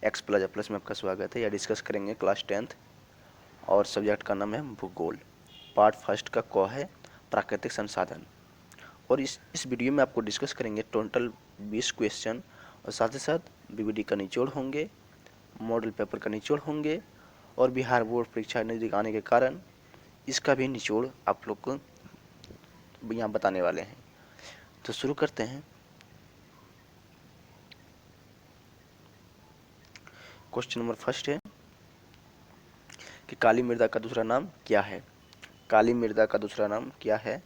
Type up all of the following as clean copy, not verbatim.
X plus plus में आपका स्वागत है। यह डिस्कस करेंगे क्लास 10th और सब्जेक्ट का नाम है भूगोल। पार्ट फर्स्ट का क है प्राकृतिक संसाधन। और इस वीडियो में आपको डिस्कस करेंगे टोटल 20 क्वेश्चन और साथ ही साथ बीबीडी का निचोड़ होंगे, मॉडल पेपर का निचोड़ होंगे और बिहार बोर्ड परीक्षा नजदीक आने के कारण इसका भी निचोड़ आप लोग को यहाँ बताने वाले हैं। तो शुरू करते हैं। क्वेश्चन नंबर फर्स्ट है कि काली मृदा का दूसरा नाम क्या है। काली मृदा का दूसरा नाम क्या है?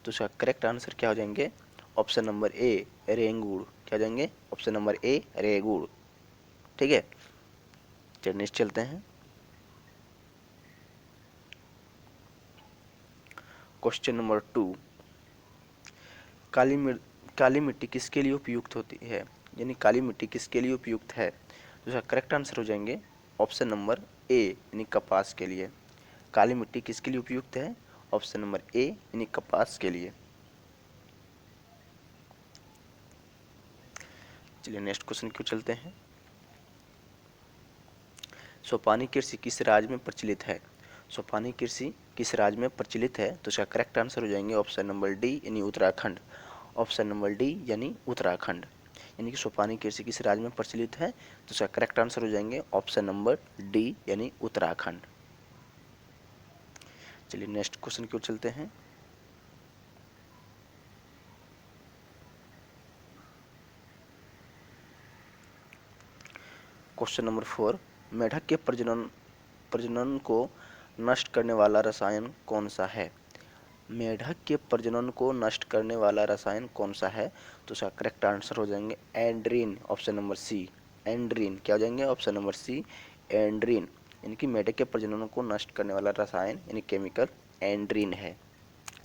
तो इसका करेक्ट आंसर क्या हो जाएंगे? ऑप्शन नंबर ए रेंगुड़। क्या हो जाएंगे? ऑप्शन नंबर ए रेगुड़। ठीक है, चलिए नेक्स्ट चलते हैं। क्वेश्चन नंबर 2, काली मिट्टी किसके लिए उपयुक्त होती है, यानी काली मिट्टी किसके लिए उपयुक्त है? तो इसका करेक्ट आंसर हो जाएंगे ऑप्शन नंबर ए यानी कपास के लिए। काली मिट्टी किसके लिए उपयुक्त है? ऑप्शन नंबर ए यानी कपास के लिए। चलिए नेक्स्ट क्वेश्चन क्यों चलते हैं। सोपानी कृषि किस राज्य में प्रचलित है? सोपानी कृषि किस राज्य में प्रचलित है? तो इसका करेक्ट आंसर हो जाएंगे ऑप्शन नंबर डी यानी उत्तराखंड। ऑप्शन नंबर डी यानी उत्तराखंड। यानी कि सोपानी कृषि किस राज्य में प्रचलित है? तो इसका करेक्ट आंसर हो जाएंगे ऑप्शन नंबर डी यानी उत्तराखंड। चलिए नेक्स्ट क्वेश्चन की ओर चलते हैं। क्वेश्चन नंबर 4, मेढक के प्रजनन को नष्ट करने वाला रसायन कौन सा है? मेढक के प्रजनन को नष्ट करने वाला रसायन कौन सा है? तो इसका करेक्ट आंसर हो जाएंगे एंड्रीन। ऑप्शन नंबर सी एंड्रीन। क्या हो जाएंगे? ऑप्शन नंबर सी एंड्रीन। यानी कि मेढक के प्रजनन को नष्ट करने वाला रसायन यानी केमिकल एंड्रीन है।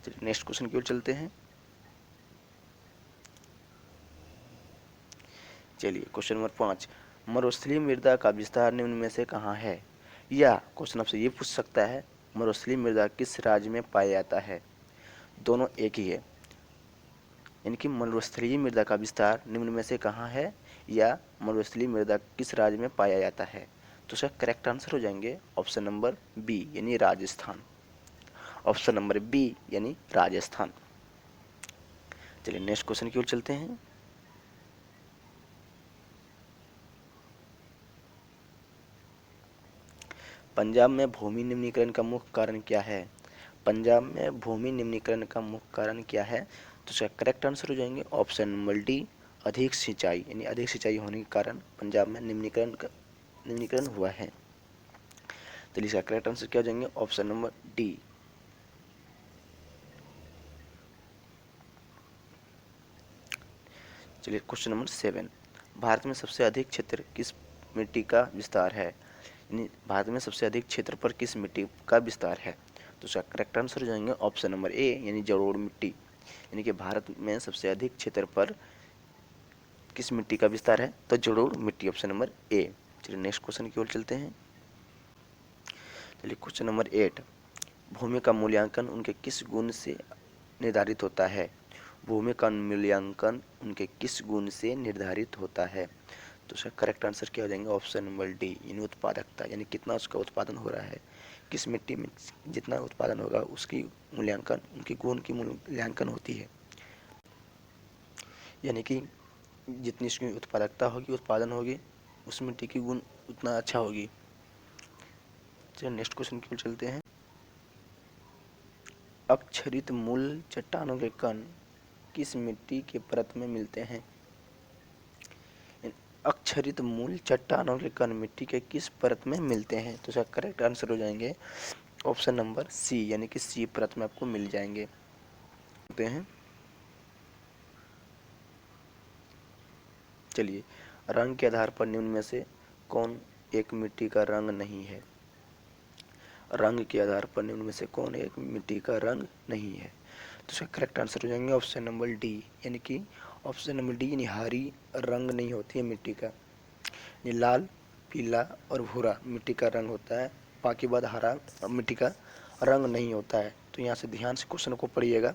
चलिए नेक्स्ट क्वेश्चन की ओर चलते हैं। चलिए क्वेश्चन नंबर 5, मरुस्थलीय मृदा का विस्तार निम्न में से कहाँ है? या क्वेश्चन आपसे ये पूछ सकता है मरुस्थलीय मृदा किस राज्य में पाया जाता है? दोनों एक ही है, यानी कि मरुस्थलीय मृदा का विस्तार निम्न में से कहाँ है या मरुस्थलीय मृदा किस राज्य में पाया जाता है? तो इसका करेक्ट आंसर हो जाएंगे ऑप्शन नंबर बी यानी राजस्थान। ऑप्शन नंबर बी यानी राजस्थान। चलिए नेक्स्ट क्वेश्चन की ओर चलते हैं। पंजाब में भूमि निम्नीकरण का मुख्य कारण क्या है? पंजाब में भूमि निम्नीकरण का मुख्य कारण क्या है? तो इसका करेक्ट आंसर हो जाएंगे ऑप्शन नंबर डी अधिक सिंचाई, यानी अधिक सिंचाई होने के कारण पंजाब में निम्नीकरण हुआ है। तो इसका करेक्ट आंसर क्या हो जाएंगे? Option number D. चलिए क्वेश्चन नंबर 7, भारत में सबसे अधिक क्षेत्र किस मिट्टी का विस्तार है? यानी भारत में सबसे अधिक क्षेत्र पर किस मिट्टी का विस्तार है? तो इसका करेक्ट आंसर हो जाएंगे ऑप्शन नंबर ए यानी जलोढ़ मिट्टी। यानी कि भारत में सबसे अधिक क्षेत्र पर किस मिट्टी का विस्तार है? तो जलोढ़ मिट्टी, ऑप्शन नंबर ए। चलिए नेक्स्ट क्वेश्चन की ओर चलते हैं। चलिए क्वेश्चन नंबर 8, भूमि का मूल्यांकन उनके किस गुण से निर्धारित होता है? भूमि का मूल्यांकन उनके किस गुण से निर्धारित होता है? तो उसका करेक्ट आंसर क्या हो जाएंगे? ऑप्शन नंबर डी यानी उत्पादकता, यानी कितना उसका उत्पादन हो रहा है। किस मिट्टी में जितना उत्पादन होगा उसकी मूल्यांकन, उनके गुण की मूल्यांकन होती है। यानी कि जितनी उसकी उत्पादकता होगी, उत्पादन होगी, उस मिट्टी की गुण उतना अच्छा होगी। चलिए नेक्स्ट क्वेश्चन की ओर चलते हैं। अक्षरित मूल चट्टानों के कण किस मिट्टी के परत में मिलते हैं? अक्षरित मूल चट्टानों के कण मिट्टी के किस परत में मिलते हैं? तो इसका करेक्ट आंसर हो जाएंगे ऑप्शन नंबर सी यानी कि सी परत में आपको मिल जाएंगे। हैं चलिए, रंग के आधार पर निम्न में से कौन एक मिट्टी का रंग नहीं है? रंग के आधार पर निम्न में से कौन एक मिट्टी का रंग नहीं है? तो इसका करेक्ट आंसर हो जाएंगे ऑप्शन नंबर डी, यानी कि ऑप्शन नंबर डी यानी हरी रंग नहीं होती है मिट्टी का। ये लाल, पीला और भूरा मिट्टी का रंग होता है, बाकी बाद हरा मिट्टी का रंग नहीं होता है। तो यहाँ से ध्यान से क्वेश्चन को पढ़िएगा।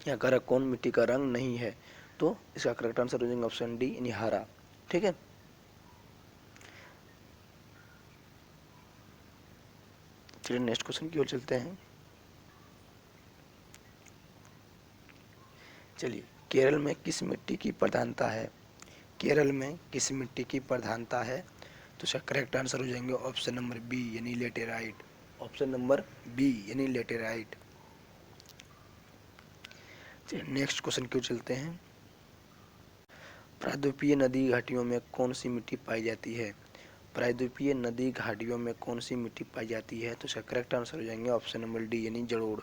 यहाँ कह रहा कौन मिट्टी का रंग नहीं है, तो इसका करेक्ट आंसर हो जाएगा ऑप्शन डी यानी हरा। ठीक है, चलिए नेक्स्ट क्वेश्चन की ओर चलते हैं। चलिए, केरल में किस मिट्टी की प्रधानता है? केरल में किस मिट्टी की प्रधानता है? तो इसका करेक्ट आंसर हो जाएंगे ऑप्शन नंबर बी यानी लेटेराइट। ऑप्शन नंबर बी यानी लेटेराइट। चलिए नेक्स्ट क्वेश्चन की ओर चलते हैं। प्रायद्वीपीय नदी घाटियों में कौन सी मिट्टी पाई जाती है? प्रायद्वीपीय नदी घाटियों में कौन सी मिट्टी पाई जाती है? तो इसका करेक्ट आंसर हो जाएंगे ऑप्शन नंबर डी यानी जलोढ़।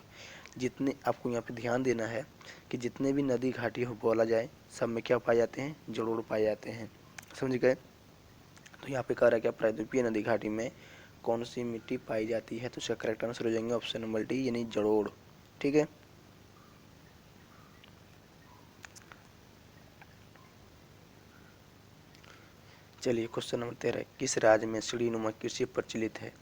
जितने आपको यहाँ पे ध्यान देना है कि जितने भी नदी घाटी हो बोला जाए सब में क्या पाए जाते हैं? जलोढ़ पाए जाते हैं। समझ गए? तो यहाँ पे कह रहा है क्या प्रायद्वीपीय नदी घाटी में कौन सी मिट्टी पाई जाती है? तो इसका करेक्ट आंसर हो जाएंगे ऑप्शन नंबर डी यानी जलोढ़। ठीक है। चलिए क्वेश्चन नंबर 13, किस राज्य में सीढ़ीनुमा कृषि प्रचलित है?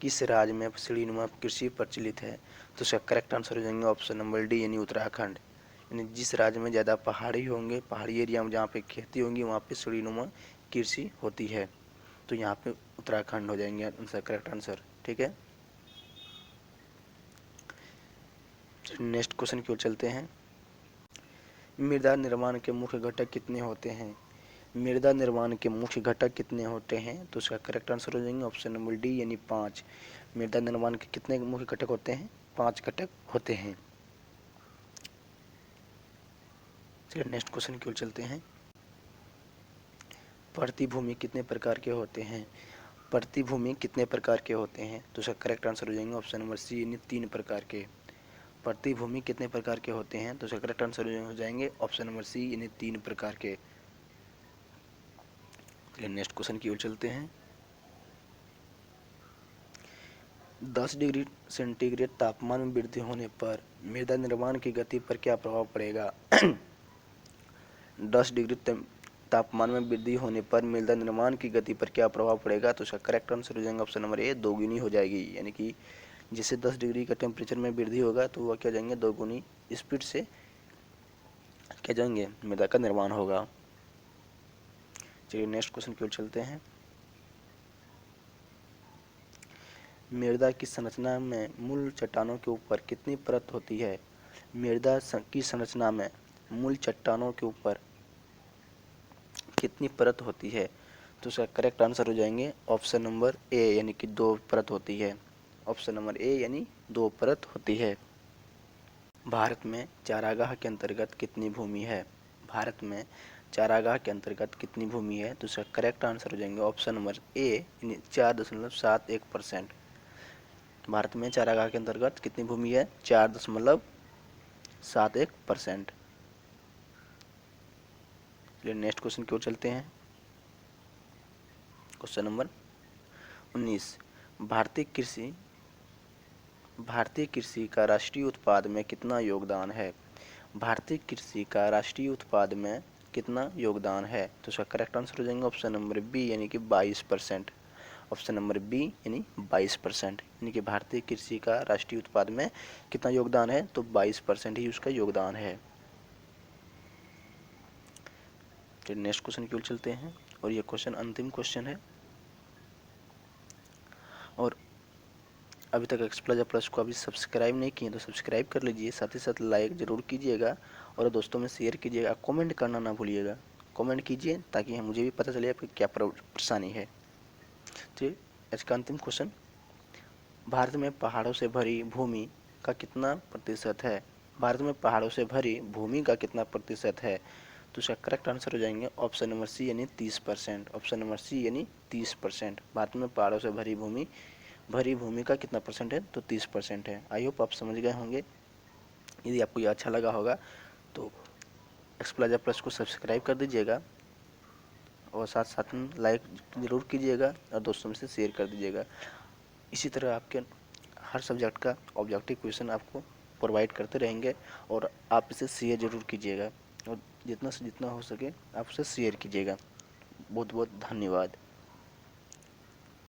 किस राज्य में सीढ़ीनुमा कृषि प्रचलित है? तो इसका करेक्ट आंसर हो जाएंगे ऑप्शन नंबर डी यानी उत्तराखंड। यानी जिस राज्य में ज़्यादा पहाड़ी होंगे, पहाड़ी एरिया में जहाँ पे खेती होंगी वहाँ पे सीढ़ीनुमा कृषि होती है। तो यहाँ पे उत्तराखंड हो जाएंगे आंसर, करेक्ट आंसर। ठीक है। नेक्स्ट क्वेश्चन की ओर चलते हैं। मृदा निर्माण के मुख्य घटक कितने होते हैं? मृदा निर्माण के मुख्य घटक कितने होते हैं? तो इसका करेक्ट आंसर हो जाएंगे ऑप्शन नंबर डी यानी 5। मृदा निर्माण के कितने मुख्य घटक होते हैं? 5 घटक होते हैं। चलिए नेक्स्ट क्वेश्चन की ओर चलते हैं। प्रतिभूमि कितने प्रकार के होते हैं? प्रतिभूमि कितने प्रकार के होते हैं? तो इसका करेक्ट आंसर हो जाएंगे ऑप्शन नंबर सी यानी 3 प्रकार के। प्रतिभूमि कितने प्रकार के होते हैं? तो इसका करेक्ट आंसर हो जाएंगे ऑप्शन नंबर सी यानी 3 प्रकार के। चलिए नेक्स्ट क्वेश्चन की ओर चलते हैं। 10 डिग्री सेंटीग्रेड तापमान में वृद्धि होने पर मृदा निर्माण की गति पर क्या प्रभाव पड़ेगा? 10 डिग्री तापमान में वृद्धि होने पर मृदा निर्माण की गति पर क्या प्रभाव पड़ेगा? तो इसका करेक्ट आंसर हो जाएगा ऑप्शन नंबर ए, दोगुनी हो जाएगी। यानी कि जिससे 10 डिग्री का टेम्परेचर में वृद्धि होगा तो वह क्या जाएंगे, दोगुनी स्पीड से क्या जाएंगे, मृदा का निर्माण होगा। चलिए नेक्स्ट क्वेश्चन की ओर चलते हैं। मृदा की संरचना में मूल चट्टानों के ऊपर कितनी परत होती है? मृदा की संरचना में मूल चट्टानों के ऊपर कितनी परत होती है? तो इसका करेक्ट आंसर हो जाएंगे ऑप्शन नंबर ए यानी कि 2 परत होती है। ऑप्शन नंबर ए यानी 2 परत होती है। भारत में चारागाह के अंतर्गत कितनी भूमि है? भारत में चारागाह के अंतर्गत कितनी भूमि है? तो इसका करेक्ट आंसर हो जाएंगे ऑप्शन नंबर ए यानी 4.71%। भारत में चारागाह के अंतर्गत कितनी भूमि है? 4.71%। चलिए नेक्स्ट क्वेश्चन की ओर चलते हैं। क्वेश्चन नंबर 19, भारतीय कृषि का राष्ट्रीय उत्पाद में कितना योगदान है? भारतीय कृषि का राष्ट्रीय उत्पाद में कितना योगदान है? तो इसका करेक्ट आंसर हो जाएंगे ऑप्शन नंबर बी यानी कि 22%। ऑप्शन नंबर बी यानी 22%। यानी कि भारतीय कृषि का राष्ट्रीय उत्पाद में कितना योगदान है? तो 22% ही उसका योगदान है। फिर नेक्स्ट क्वेश्चन की ओर चलते हैं और ये क्वेश्चन अंतिम क्वेश्चन है। और अभी तक एक्सप्लोजर प्लस को अभी सब्सक्राइब नहीं किए तो सब्सक्राइब कर लीजिए, साथ ही साथ लाइक ज़रूर कीजिएगा और दोस्तों में शेयर कीजिएगा। कमेंट करना ना भूलिएगा, कमेंट कीजिए ताकि मुझे भी पता चले आपकी क्या परेशानी है। ठीक, आज का अंतिम क्वेश्चन, भारत में पहाड़ों से भरी भूमि का कितना प्रतिशत है? भारत में पहाड़ों से भरी भूमि का कितना प्रतिशत है? तो इसका करेक्ट आंसर हो जाएंगे ऑप्शन नंबर सी यानी 30%। ऑप्शन नंबर सी यानी 30%। भारत में पहाड़ों से भरी भूमि का कितना परसेंट है? तो 30% है। आई होप आप समझ गए होंगे। यदि आपको ये अच्छा लगा होगा तो एक्सप्लोजर प्लस को सब्सक्राइब कर दीजिएगा और साथ साथ में लाइक ज़रूर कीजिएगा और दोस्तों में से शेयर कर दीजिएगा। इसी तरह आपके हर सब्जेक्ट का ऑब्जेक्टिव क्वेश्चन आपको प्रोवाइड करते रहेंगे और आप इसे शेयर ज़रूर कीजिएगा और जितना से जितना हो सके आप उसे शेयर कीजिएगा। बहुत बहुत धन्यवाद।